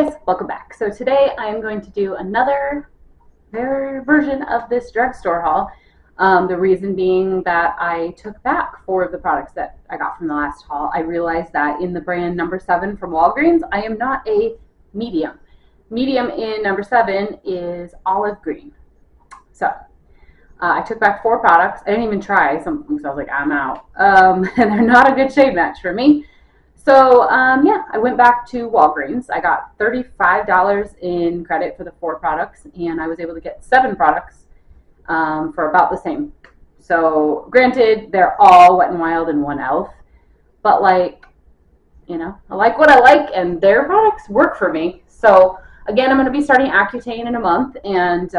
guys, welcome back. So today I am going to do another version of this drugstore haul. The reason being that I took back 4 of the products that I got from the last haul. I realized that in the brand number 7 from Walgreens, I am not a medium. Medium in number 7 is olive green. So I took back 4 products. I didn't even try some because I was like, I'm out. And they're not a good shade match for me. So, yeah, I went back to Walgreens. I got $35 in credit for the 4 products, and I was able to get 7 products for about the same. So, granted, they're all Wet n Wild and one e.l.f., but, like, you know, I like what I like, and their products work for me. So, again, I'm going to be starting Accutane in a month, and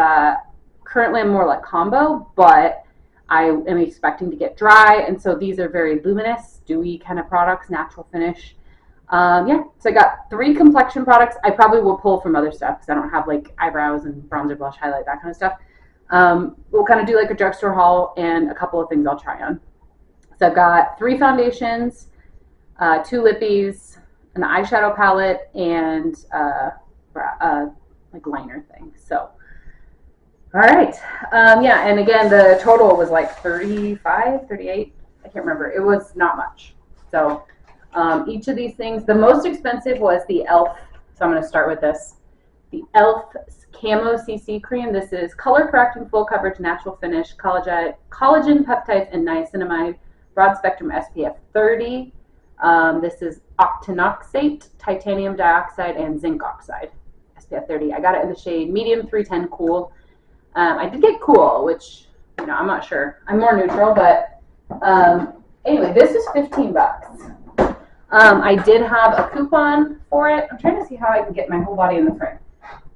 currently I'm more like combo, but I am expecting to get dry, and so these are very luminous, dewy kind of products, natural finish. Yeah, so I got 3 complexion products. I probably will pull from other stuff because I don't have like eyebrows and bronzer, blush, highlight, that kind of stuff. We'll kind of do like a drugstore haul and a couple of things I'll try on. So I've got 3 foundations, 2 lippies, an eyeshadow palette, and like liner thing. So. All right. Yeah, and again, the total was like 35, 38. I can't remember. It was not much. So each of these things, the most expensive was the e.l.f. So I'm going to start with this. The e.l.f. Camo CC Cream. This is color correcting, full coverage, natural finish, collagen peptides, and niacinamide, broad spectrum SPF 30. This is octinoxate, titanium dioxide, and zinc oxide, SPF 30. I got it in the shade medium 310 cool. I did get cool, which, you know, I'm not sure. I'm more neutral, but anyway, this is $15. I did have a coupon for it. I'm trying to see how I can get my whole body in the frame.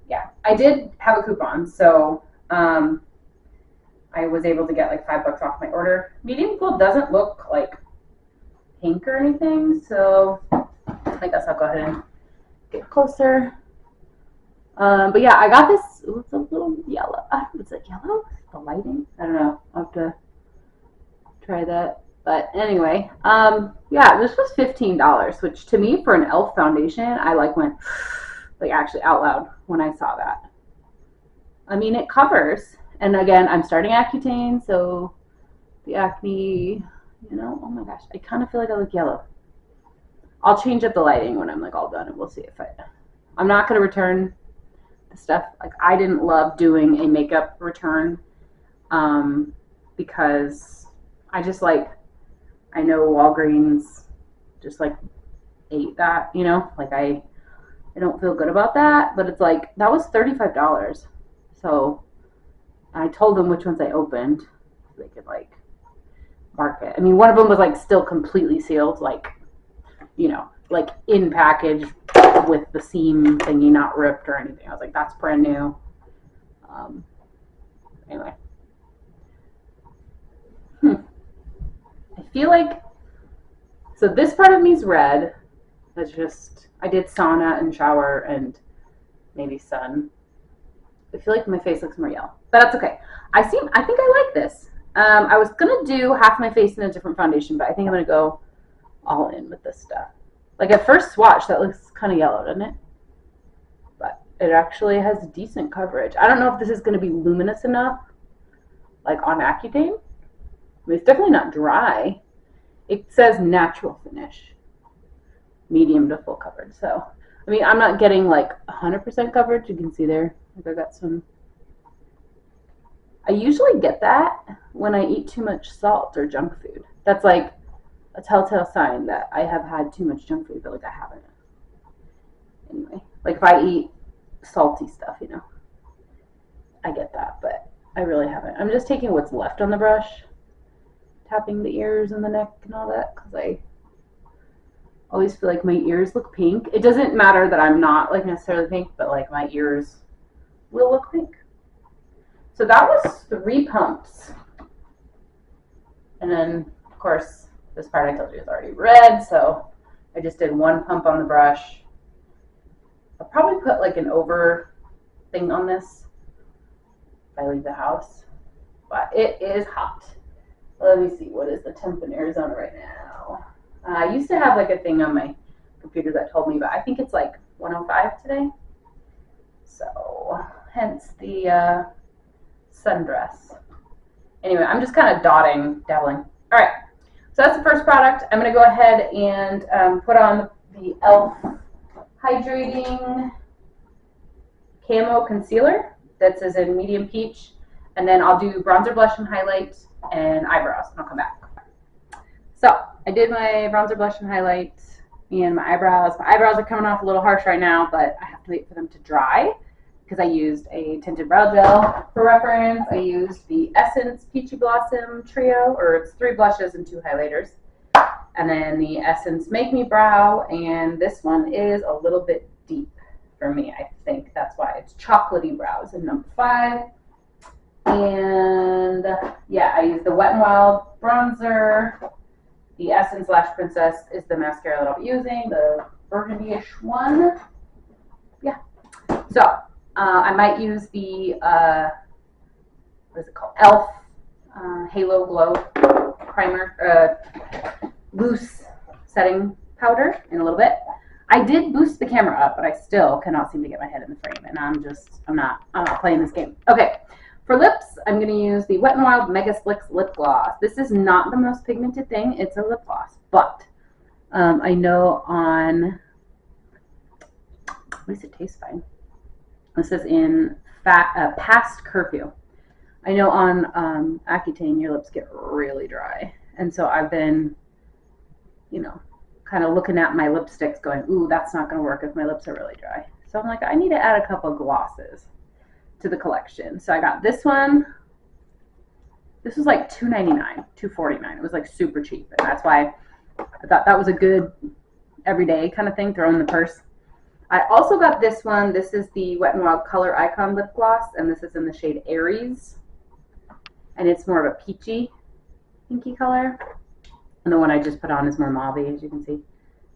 Yeah, I did have a coupon, so I was able to get like $5 off my order. Medium cool doesn't look like pink or anything, so I guess I'll go ahead and get closer. But yeah, I got this. It's a little yellow. Was it yellow? The lighting? I don't know. I'll have to try that. But anyway, yeah, this was $15, which to me for an e.l.f. foundation, I like went like actually out loud when I saw that. I mean, it covers. And again, I'm starting Accutane, so the acne, you know, oh my gosh, I kind of feel like I look yellow. I'll change up the lighting when I'm like all done, and we'll see if I'm not going to return stuff. Like, I didn't love doing a makeup return because I just like, I know Walgreens just like ate that, you know, like I don't feel good about that, but it's like that was $35. So I told them which ones I opened so they could like mark it. I mean, one of them was like still completely sealed, like, you know, like in package with the seam thingy not ripped or anything. I was like, that's brand new. Anyway. I feel like, so this part of me is red. That's just, I did sauna and shower and maybe sun. I feel like my face looks more yellow, but that's okay. I think I like this. I was gonna do half my face in a different foundation, but I think I'm gonna go all in with this stuff. Like at first swatch, that looks kind of yellow, doesn't it? But it actually has decent coverage. I don't know if this is going to be luminous enough, like on Accutane. I mean, it's definitely not dry. It says natural finish, medium to full coverage. So, I mean, I'm not getting like 100% coverage. You can see there, like I got some. I usually get that when I eat too much salt or junk food. That's like a telltale sign that I have had too much junk food, but like I haven't. Anyway, like if I eat salty stuff, you know, I get that, but I really haven't. I'm just taking what's left on the brush, tapping the ears and the neck and all that, because I always feel like my ears look pink. It doesn't matter that I'm not like necessarily pink, but like my ears will look pink. So that was 3 pumps. And then, of course, this part I told you is already red, so I just did 1 pump on the brush. I'll probably put like an over thing on this if I leave the house. But it is hot. Let me see, what is the temp in Arizona right now? I used to have like a thing on my computer that told me, but I think it's like 105 today. So hence the sundress. Anyway, I'm just kind of dabbling. All right, so that's the first product. I'm going to go ahead and put on the e.l.f. Hydrating Camo Concealer. That's in medium peach. And then I'll do bronzer, blush, and highlight, and eyebrows, and I'll come back. So I did my bronzer, blush, and highlight, and my eyebrows. My eyebrows are coming off a little harsh right now, but I have to wait for them to dry because I used a tinted brow gel. For reference, I used the Essence Peachy Blossom Trio, or it's 3 blushes and 2 highlighters. And then the Essence Make Me Brow, and this one is a little bit deep for me, I think. That's why it's Chocolatey Brows in number 5. And yeah, I used the Wet n Wild bronzer. The Essence Lash Princess is the mascara that I'll be using, the burgundy-ish one. Yeah. So I might use the what is it called? e.l.f. Halo Glow Primer, loose setting powder in a little bit. I did boost the camera up, but I still cannot seem to get my head in the frame, and I'm not playing this game. Okay. For lips, I'm going to use the Wet n Wild Mega Slicks Lip Gloss. This is not the most pigmented thing. It's a lip gloss. But I know on, at least it tastes fine. This is in Past Curfew. I know on Accutane, your lips get really dry. And so I've been, kind of looking at my lipsticks going, ooh, that's not going to work if my lips are really dry. So I'm like, I need to add a couple glosses to the collection. So I got this one. This was like $2.99, $2.49. It was like super cheap, and that's why I thought that was a good everyday kind of thing, throw in the purse. I also got this one. This is the Wet n Wild Color Icon Lip Gloss, and this is in the shade Aries, and it's more of a peachy, pinky color. And the one I just put on is more mauve-y, as you can see.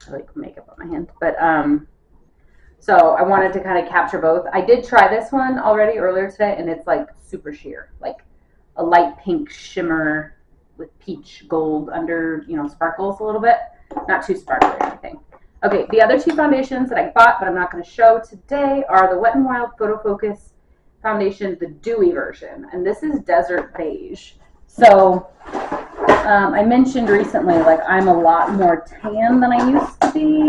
I like makeup on my hand, but so I wanted to kind of capture both. I did try this one already earlier today, and it's like super sheer, like a light pink shimmer with peach gold under, sparkles a little bit. Not too sparkly or anything. Okay, the other 2 foundations that I bought, but I'm not going to show today, are the Wet n Wild Photo Focus foundation, the dewy version, and this is Desert Beige. So I mentioned recently, like, I'm a lot more tan than I used to be.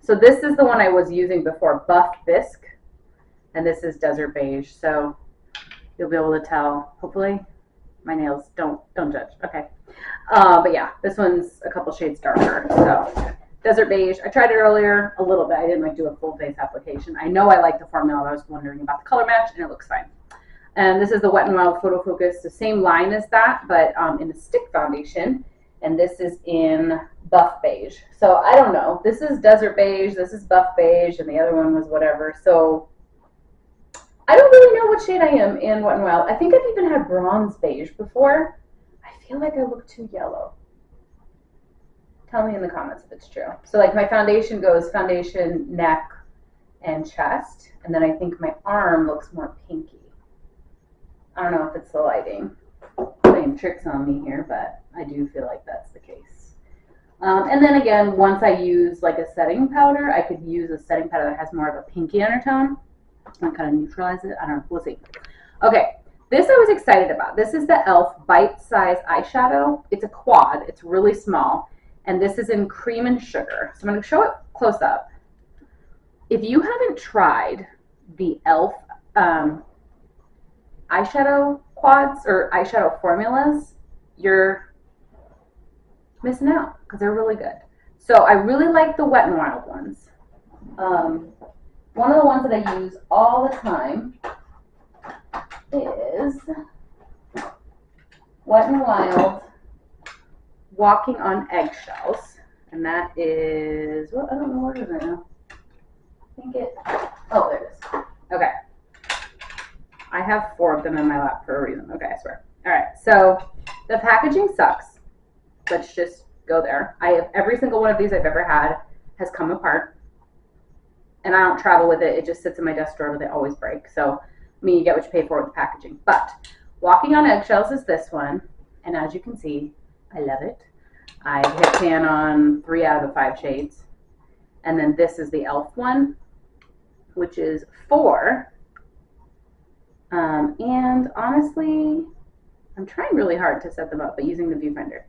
So this is the one I was using before, Buff Bisque, and this is Desert Beige. So you'll be able to tell. Hopefully, my nails don't judge. Okay, but yeah, this one's a couple shades darker. So Desert Beige. I tried it earlier a little bit. I didn't do a full face application. I know I like the formula. I was wondering about the color match, and it looks fine. And this is the Wet n Wild Photo Focus, the same line as that, but in a stick foundation. And this is in Buff Beige. So I don't know. This is Desert Beige, this is Buff Beige, and the other one was whatever. So I don't really know what shade I am in Wet n Wild. I think I've even had Bronze Beige before. I feel like I look too yellow. Tell me in the comments if it's true. So like my foundation goes foundation, neck, and chest. And then I think my arm looks more pinky. I don't know if it's the lighting playing tricks on me here, but I do feel like that's the case. And then again, once I use like a setting powder, I could use a setting powder that has more of a pinky undertone and kind of neutralize it. I don't know. We'll see. Okay, this I was excited about. This is the e.l.f. Bite Size Eyeshadow. It's a quad. It's really small. And this is in Cream and Sugar. So I'm going to show it close up. If you haven't tried the e.l.f. Eyeshadow quads or eyeshadow formulas, you're missing out because they're really good. So I really like the Wet n Wild ones. One of the ones that I use all the time is Wet n Wild Walking on Eggshells, and that is, well, I don't know where it is right now. I think it, oh, there it is. Okay. I have 4 of them in my lap for a reason. Okay, I swear. All right, so the packaging sucks. Let's just go there. I have every single one of these I've ever had has come apart, and I don't travel with it. It just sits in my desk drawer, but they always break. So, I mean, you get what you pay for with the packaging. But Walking on Eggshells is this one, and as you can see, I love it. I hit pan on 3 out of the 5 shades. And then this is the e.l.f. one, which is 4. And honestly, I'm trying really hard to set them up by using the viewfinder.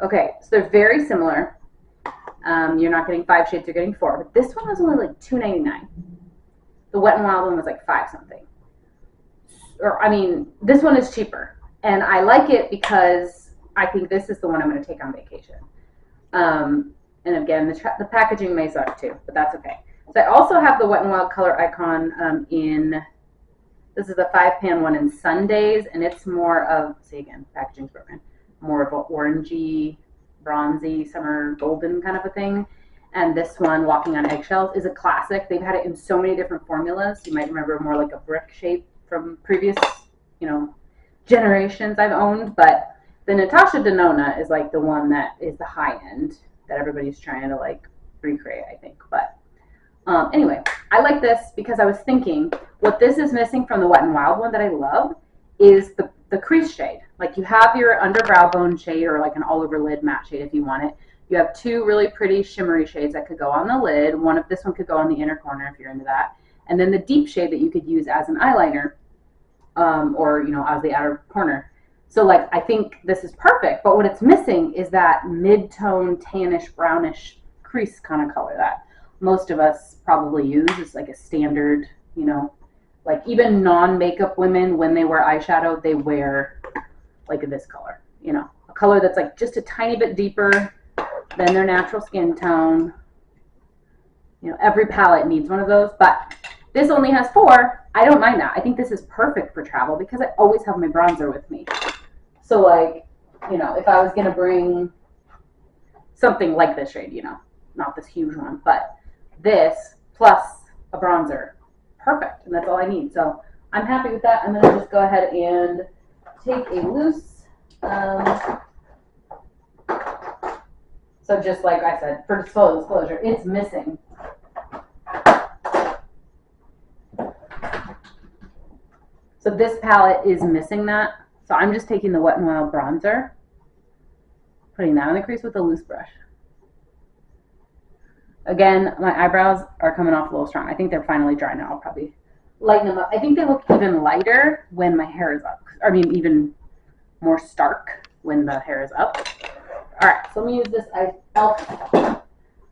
Okay, so they're very similar. You're not getting 5 shades, you're getting 4. But this one was only like $2.99. The Wet n Wild one was like 5 something. Or, I mean, this one is cheaper. And I like it because I think this is the one I'm going to take on vacation. And again, the packaging may suck too, but that's okay. So I also have the Wet n Wild Color Icon in, this is the 5-pan one in Sundays, and it's more of, see again, packaging's broken, more of an orangey, bronzy, summer golden kind of a thing. And this one, Walking on Eggshells, is a classic. They've had it in so many different formulas. You might remember more like a brick shape from previous, generations I've owned. But the Natasha Denona is like the one that is the high end that everybody's trying to like recreate, I think. But anyway, I like this because I was thinking what this is missing from the Wet n Wild one that I love is the crease shade. Like you have your under brow bone shade or like an all over lid matte shade if you want it. You have 2 really pretty shimmery shades that could go on the lid. This one could go on the inner corner if you're into that. And then the deep shade that you could use as an eyeliner or, as the outer corner. So like, I think this is perfect, but what it's missing is that mid-tone tannish brownish crease kind of color that most of us probably use. It's like a standard, like even non-makeup women, when they wear eyeshadow, they wear like this color, a color that's like just a tiny bit deeper than their natural skin tone. Every palette needs one of those, but this only has 4. I don't mind that. I think this is perfect for travel because I always have my bronzer with me. So like, if I was going to bring something like this shade, not this huge one, but this plus a bronzer, perfect. And that's all I need. So I'm happy with that. I'm going to just go ahead and take a loose, so just like I said, for disclosure, it's missing. So this palette is missing that. So I'm just taking the Wet n Wild bronzer, putting that in the crease with a loose brush. Again, my eyebrows are coming off a little strong. I think they're finally dry now. I'll probably lighten them up. I think they look even lighter when my hair is up. I mean, even more stark when the hair is up. All right, so let me use this e.l.f.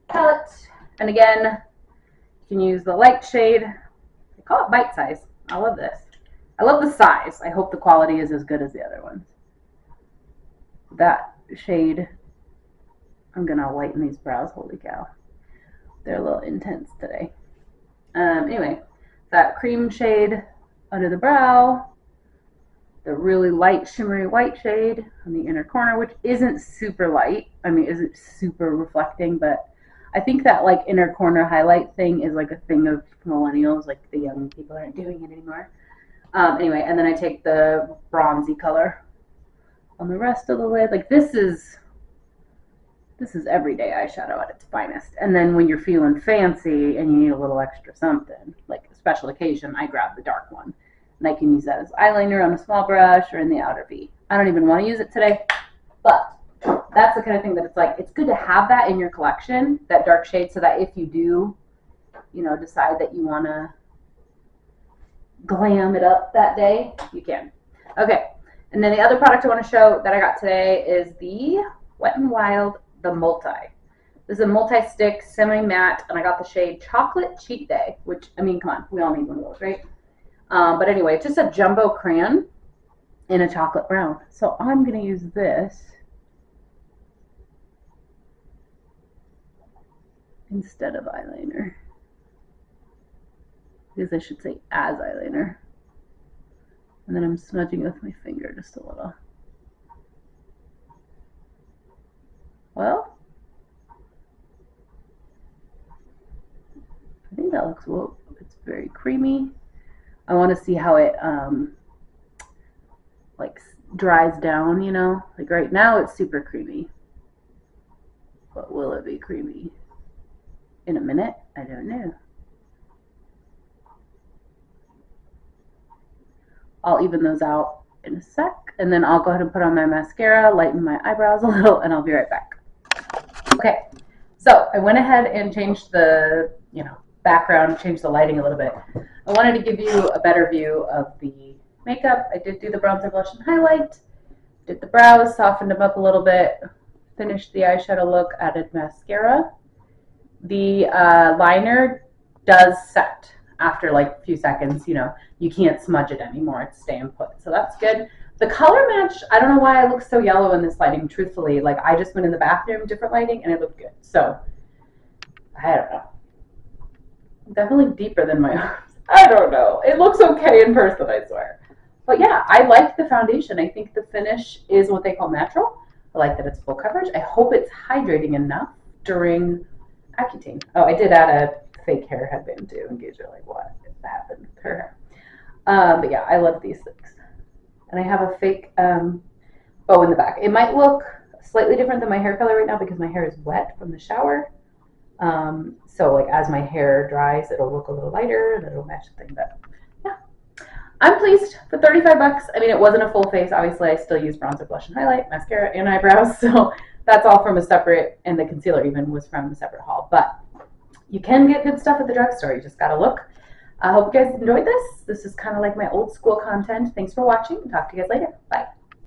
palette. And again, you can use the light shade. They call it bite size. I love this. I love the size. I hope the quality is as good as the other ones. That shade, I'm going to lighten these brows. Holy cow. They're a little intense today. Anyway, that cream shade under the brow. The really light shimmery white shade on the inner corner, which isn't super light. I mean, isn't super reflecting, but I think that like inner corner highlight thing is like a thing of millennials, like the young people aren't doing it anymore. Anyway, and then I take the bronzy color on the rest of the lid. Like this is everyday eyeshadow at its finest. And then when you're feeling fancy and you need a little extra something, like a special occasion, I grab the dark one. And I can use that as eyeliner on a small brush or in the outer V. I don't even want to use it today, but that's the kind of thing that it's like, it's good to have that in your collection, that dark shade, so that if you do, decide that you want to glam it up that day, you can. Okay, and then the other product I want to show that I got today is the Wet n Wild, the Multi. This is a multi-stick, semi-matte, and I got the shade Chocolate Cheat Day, which, I mean, come on, we all need one of those, right? But anyway, it's just a jumbo crayon in a chocolate brown. So I'm going to use this instead of eyeliner. Because I should say as eyeliner. And then I'm smudging with my finger just a little. Well, I think that looks, whoa, it's very creamy. I want to see how it like dries down, like right now it's super creamy, but will it be creamy in a minute? I don't know. I'll even those out in a sec, and then I'll go ahead and put on my mascara, lighten my eyebrows a little, and I'll be right back. Okay, So I went ahead and changed the, background, changed the lighting a little bit. I wanted to give you a better view of the makeup. I did do the bronzer, blush, and highlight. Did the brows, softened them up a little bit. Finished the eyeshadow look, added mascara. The liner does set after like a few seconds. You can't smudge it anymore. It's staying put. So that's good. The color match, I don't know why it looks so yellow in this lighting, truthfully. Like, I just went in the bathroom, different lighting, and it looked good. So, I don't know. Definitely deeper than my arms. I don't know. It looks okay in person, I swear. But yeah, I like the foundation. I think the finish is what they call natural. I like that it's full coverage. I hope it's hydrating enough during Accutane. Oh, I did add a fake hair headband too, in case you're like, what happened with her hair? But yeah, I love these things. And I have a fake bow in the back. It might look slightly different than my hair color right now because my hair is wet from the shower. So like as my hair dries, it'll look a little lighter and it'll match the thing. But yeah, I'm pleased for 35 bucks. I mean, it wasn't a full face. Obviously, I still use bronzer, blush, and highlight, mascara, and eyebrows. So that's all from a separate, and the concealer even was from a separate haul. But you can get good stuff at the drugstore. You just got to look. I hope you guys enjoyed this. This is kind of like my old school content. Thanks for watching. Talk to you guys later. Bye.